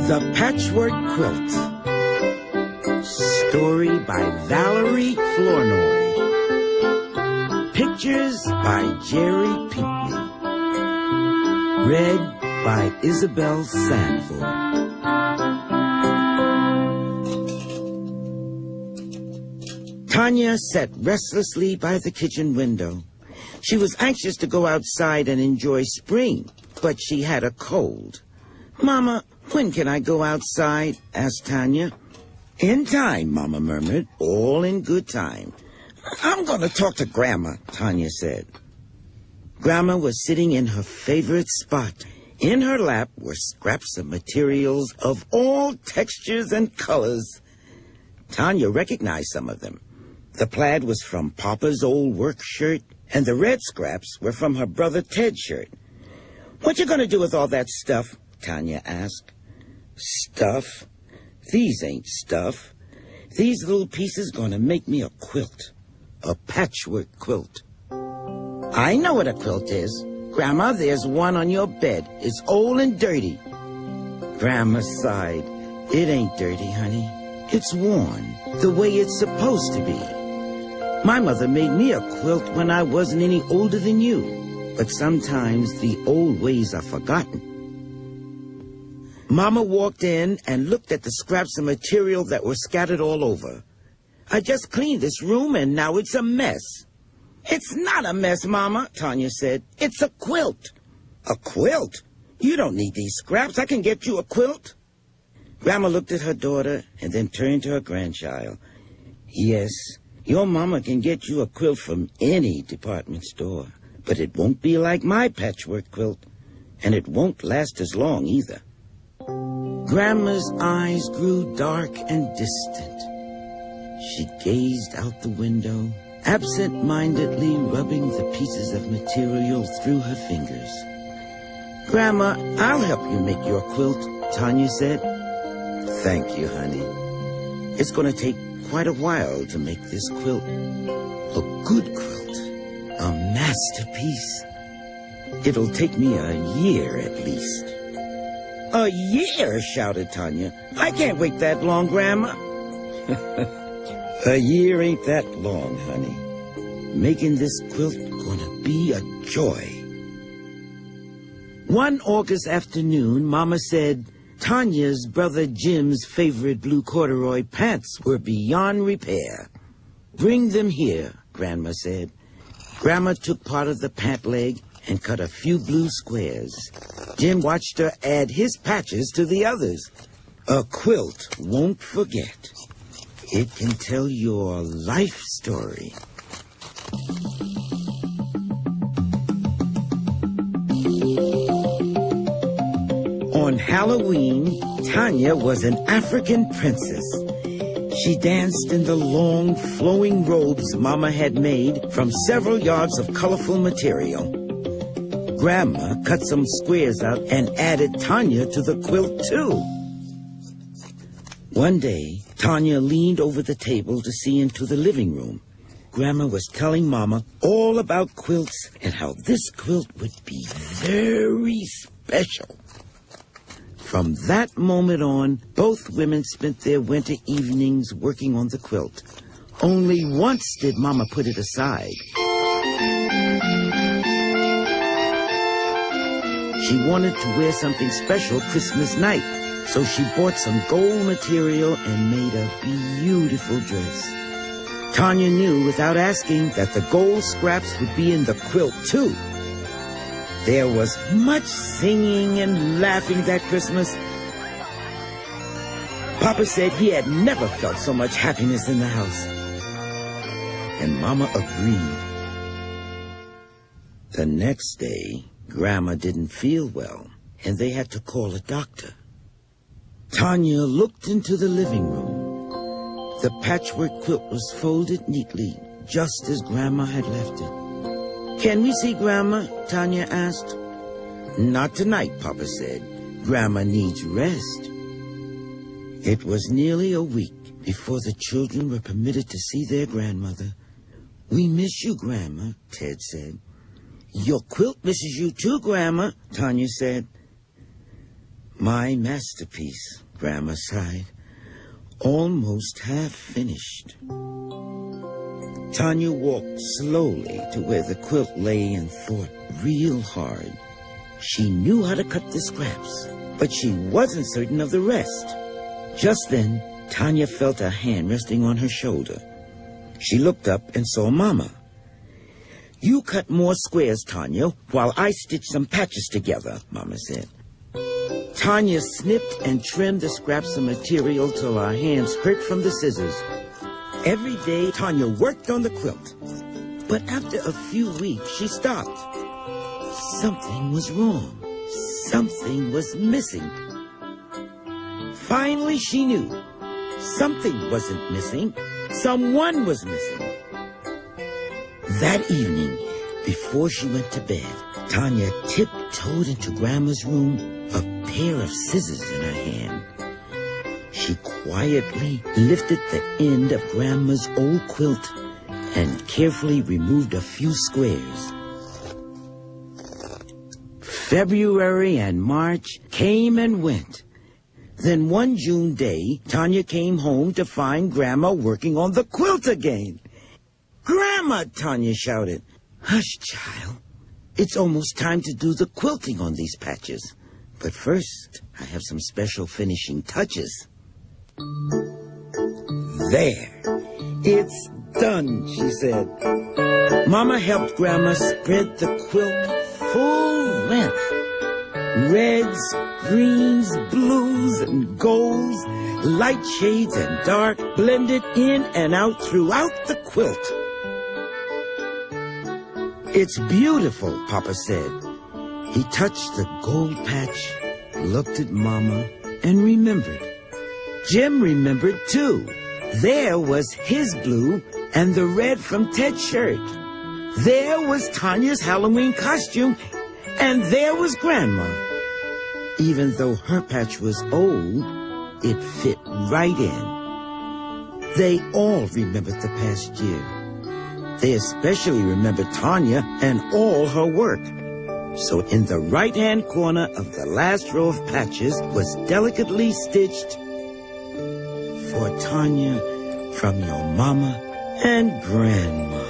The Patchwork Quilt. Story by Valerie Flournoy. Pictures by Jerry Pinkney. Read by Isabel Sanford. Tanya sat restlessly by the kitchen window. She was anxious to go outside and enjoy spring, but she had a cold. "Mama, when can I go outside?" asked Tanya. "In time," Mama murmured, "all in good time." "I'm going to talk to Grandma," Tanya said. Grandma was sitting in her favorite spot. In her lap were scraps of materials of all textures and colors. Tanya recognized some of them. The plaid was from Papa's old work shirt, and the red scraps were from her brother Ted's shirt. "What you going to do with all that stuff?" Tanya asked. "Stuff? These ain't stuff. These little pieces going to make me a quilt. A patchwork quilt." "I know what a quilt is. Grandma, there's one on your bed. It's old and dirty." Grandma sighed. "It ain't dirty, honey. It's worn, the way it's supposed to be. My mother made me a quilt when I wasn't any older than you, but sometimes the old ways are forgotten." Mama walked in and looked at the scraps of material that were scattered all over. "I just cleaned this room and now it's a mess." "It's not a mess, Mama," Tanya said. "It's a quilt." "A quilt? You don't need these scraps. I can get you a quilt." Grandma looked at her daughter and then turned to her grandchild. "Yes, your mama can get you a quilt from any department store, but it won't be like my patchwork quilt, and it won't last as long either." Grandma's eyes grew dark and distant. She gazed out the window, absent-mindedly rubbing the pieces of material through her fingers. "Grandma, I'll help you make your quilt," Tanya said. "Thank you, honey. It's going to take quite a while to make this quilt. A good quilt. A masterpiece. It'll take me a year at least." "A year?" shouted Tanya. "I can't wait that long, Grandma." "A year ain't that long, honey. Making this quilt gonna be a joy." One August afternoon, Mama said Tanya's brother Jim's favorite blue corduroy pants were beyond repair. "Bring them here," Grandma said. Grandma took part of the pant leg and cut a few blue squares. Jim watched her add his patches to the others. A quilt won't forget. It can tell your life story. On Halloween, Tanya was an African princess. She danced in the long, flowing robes Mama had made from several yards of colorful material. Grandma cut some squares out and added Tanya to the quilt, too. One day, Tanya leaned over the table to see into the living room. Grandma was telling Mama all about quilts and how this quilt would be very special. From that moment on, both women spent their winter evenings working on the quilt. Only once did Mama put it aside. She wanted to wear something special Christmas night, so she bought some gold material and made a beautiful dress. Tanya knew without asking that the gold scraps would be in the quilt, too. There was much singing and laughing that Christmas. Papa said he had never felt so much happiness in the house. And Mama agreed. The next day, Grandma didn't feel well, and they had to call a doctor. Tanya looked into the living room. The patchwork quilt was folded neatly, just as Grandma had left it. "Can we see Grandma?" Tanya asked. "Not tonight," Papa said. "Grandma needs rest." It was nearly a week before the children were permitted to see their grandmother. "We miss you, Grandma," Ted said. "Your quilt misses you too, Grandma," Tanya said. My masterpiece, Grandma sighed. Almost half finished. Tanya walked slowly to where the quilt lay and thought real hard. She knew how to cut the scraps, but she wasn't certain of the rest. Just then, Tanya felt a hand resting on her shoulder. She looked up and saw Mama. "You cut more squares, Tanya, while I stitch some patches together," Mama said. Tanya snipped and trimmed the scraps of material till her hands hurt from the scissors. Every day, Tanya worked on the quilt. But after a few weeks, she stopped. Something was wrong. Something was missing. Finally, she knew. Something wasn't missing. Someone was missing. That evening, before she went to bed, Tanya tiptoed into Grandma's room, a pair of scissors in her hand. She quietly lifted the end of Grandma's old quilt and carefully removed a few squares. February and March came and went. Then one June day, Tanya came home to find Grandma working on the quilt again. "Grandma!" Tanya shouted. "Hush, child. It's almost time to do the quilting on these patches. But first, I have some special finishing touches." "There. It's done," she said. Mama helped Grandma spread the quilt full length. Reds, greens, blues, and golds, light shades and dark, blended in and out throughout the quilt. "It's beautiful," Papa said. He touched the gold patch, looked at Mama, and remembered. Jim remembered, too. There was his blue and the red from Ted's shirt. There was Tanya's Halloween costume, and there was Grandma. Even though her patch was old, it fit right in. They all remembered the past year. They especially remembered Tanya and all her work. So in the right-hand corner of the last row of patches was delicately stitched, "For Tanya, from your Mama and Grandma."